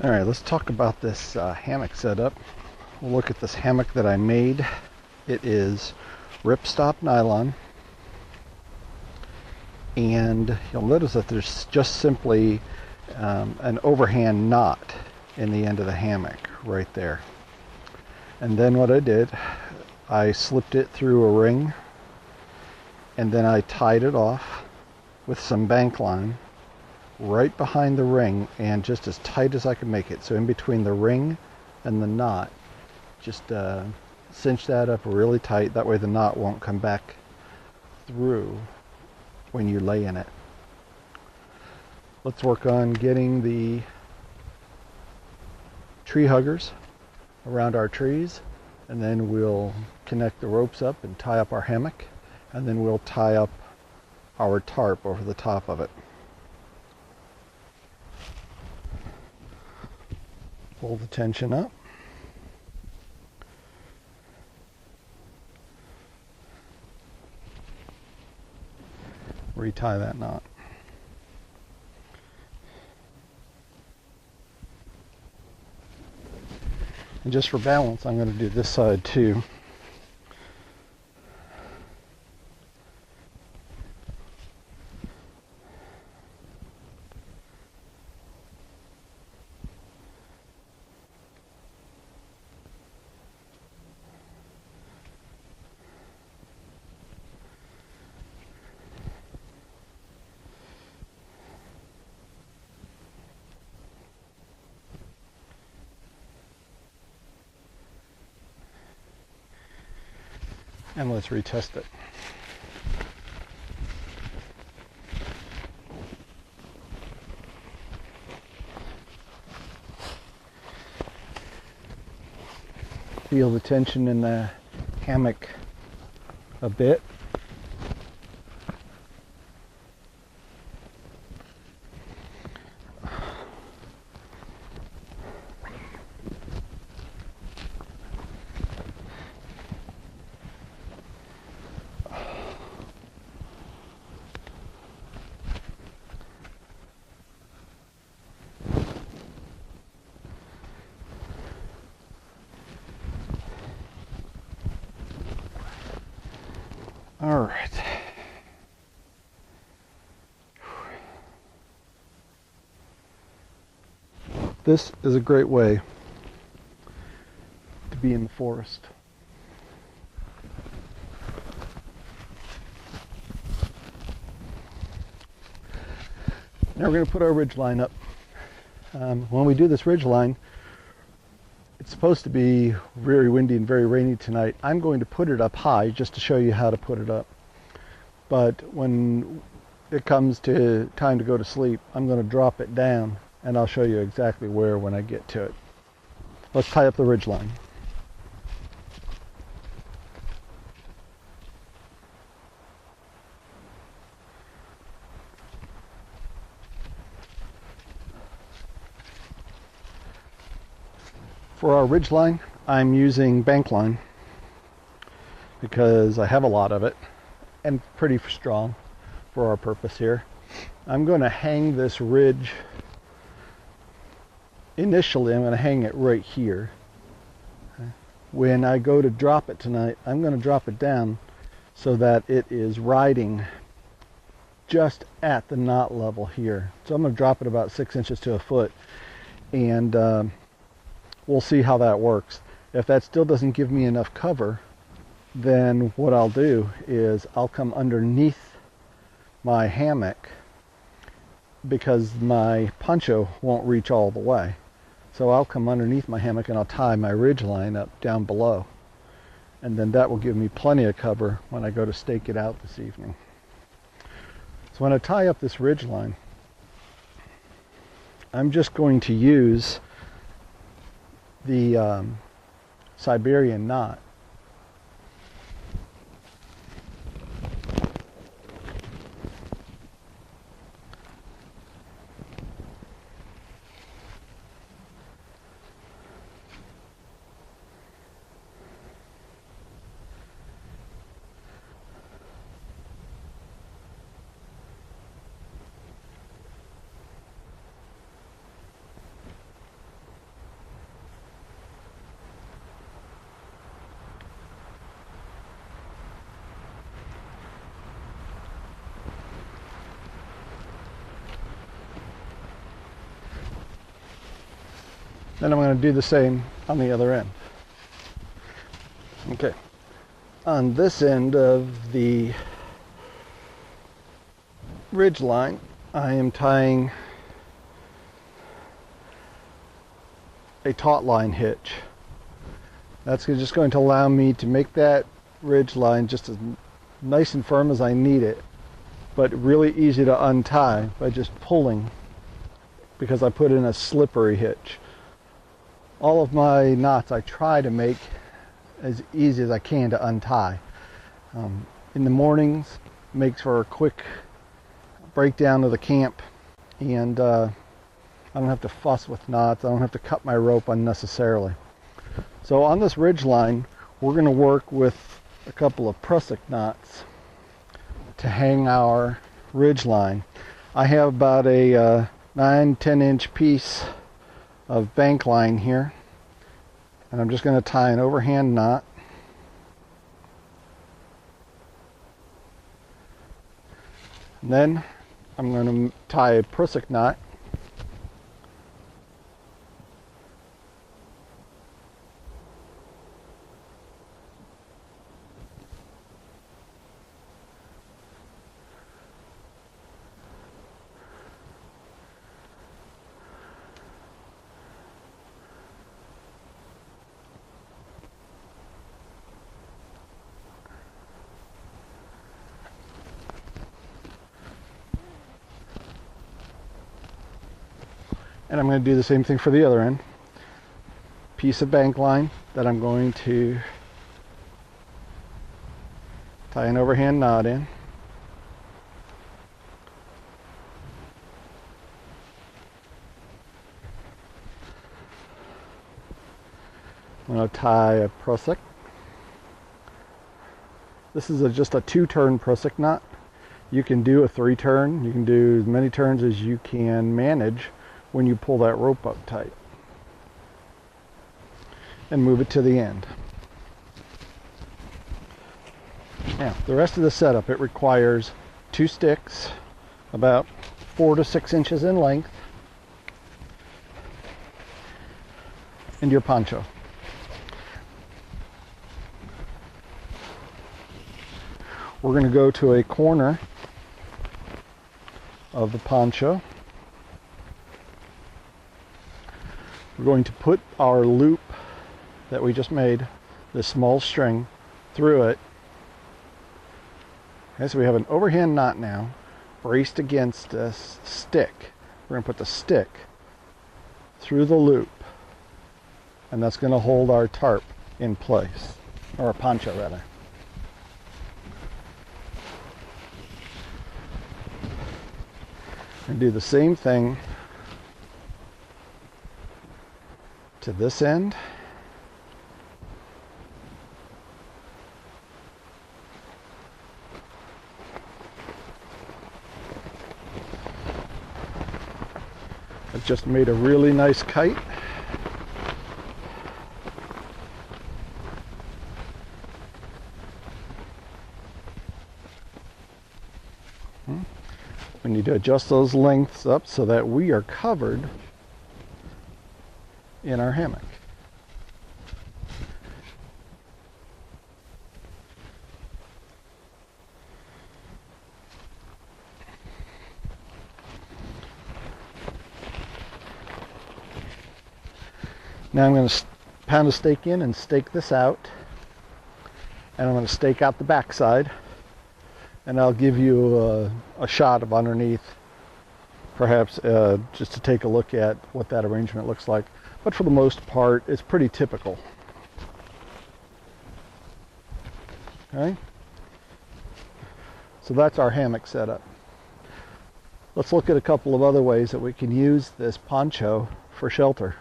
All right, let's talk about this hammock setup. We'll look at this hammock that I made. It is ripstop nylon, and you'll notice that there's just simply an overhand knot in the end of the hammock right there. And then what I did, I slipped it through a ring, and then I tied it off with some bank line right behind the ring, and just as tight as I could make it. So in between the ring and the knot, just cinch that up really tight. That way the knot won't come back through when you lay in it. Let's work on getting the tree huggers around our trees, and then we'll connect the ropes up and tie up our hammock, and then we'll tie up our tarp over the top of it. Pull the tension up. Retie that knot. And just for balance, I'm going to do this side too. And let's retest it. Feel the tension in the hammock a bit. All right. This is a great way to be in the forest. Now we're going to put our ridge line up. When we do this ridge line, it's supposed to be very windy and very rainy tonight. I'm going to put it up high just to show you how to put it up. But when it comes to time to go to sleep, I'm going to drop it down, and I'll show you exactly where when I get to it. Let's tie up the ridge line. For our ridge line, I'm using bank line because I have a lot of it and pretty strong for our purpose here. I'm going to hang this ridge. Initially, I'm going to hang it right here. When I go to drop it tonight, I'm going to drop it down so that it is riding just at the knot level here. So I'm going to drop it about 6 inches to a foot, and we'll see how that works. If that still doesn't give me enough cover, then what I'll do is I'll come underneath my hammock because my poncho won't reach all the way. So I'll come underneath my hammock and I'll tie my ridge line up down below. And then that will give me plenty of cover when I go to stake it out this evening. So when I tie up this ridge line, I'm just going to use the Siberian knot. Then I'm going to do the same on the other end. Okay. On this end of the ridge line, I am tying a taut line hitch. That's just going to allow me to make that ridge line just as nice and firm as I need it, but really easy to untie by just pulling, because I put in a slippery hitch. All of my knots I try to make as easy as I can to untie. In the mornings, makes for a quick breakdown of the camp, and I don't have to fuss with knots. I don't have to cut my rope unnecessarily. So on this ridge line, we're going to work with a couple of prusik knots to hang our ridge line. I have about a 9-10 inch piece of bank line here, and I'm just going to tie an overhand knot. And then I'm going to tie a prusik knot. And I'm going to do the same thing for the other end. Piece of bank line that I'm going to tie an overhand knot in. I'm going to tie a prusik. This is just a 2-turn prusik knot. You can do a 3-turn. You can do as many turns as you can manage when you pull that rope up tight. And move it to the end. Now, the rest of the setup, it requires 2 sticks, about 4 to 6 inches in length, and your poncho. We're going to go to a corner of the poncho. We're going to put our loop that we just made, this small string, through it. Okay, so we have an overhand knot now braced against this stick. We're going to put the stick through the loop, and that's going to hold our tarp in place, or a poncho rather. And do the same thing to this end. I've just made a really nice kite. We need to adjust those lengths up so that we are covered in our hammock. Now I'm going to pound a stake in and stake this out, and I'm going to stake out the backside, and I'll give you a shot of underneath, perhaps just to take a look at what that arrangement looks like. But for the most part, it's pretty typical. Okay? So that's our hammock setup. Let's look at a couple of other ways that we can use this poncho for shelter.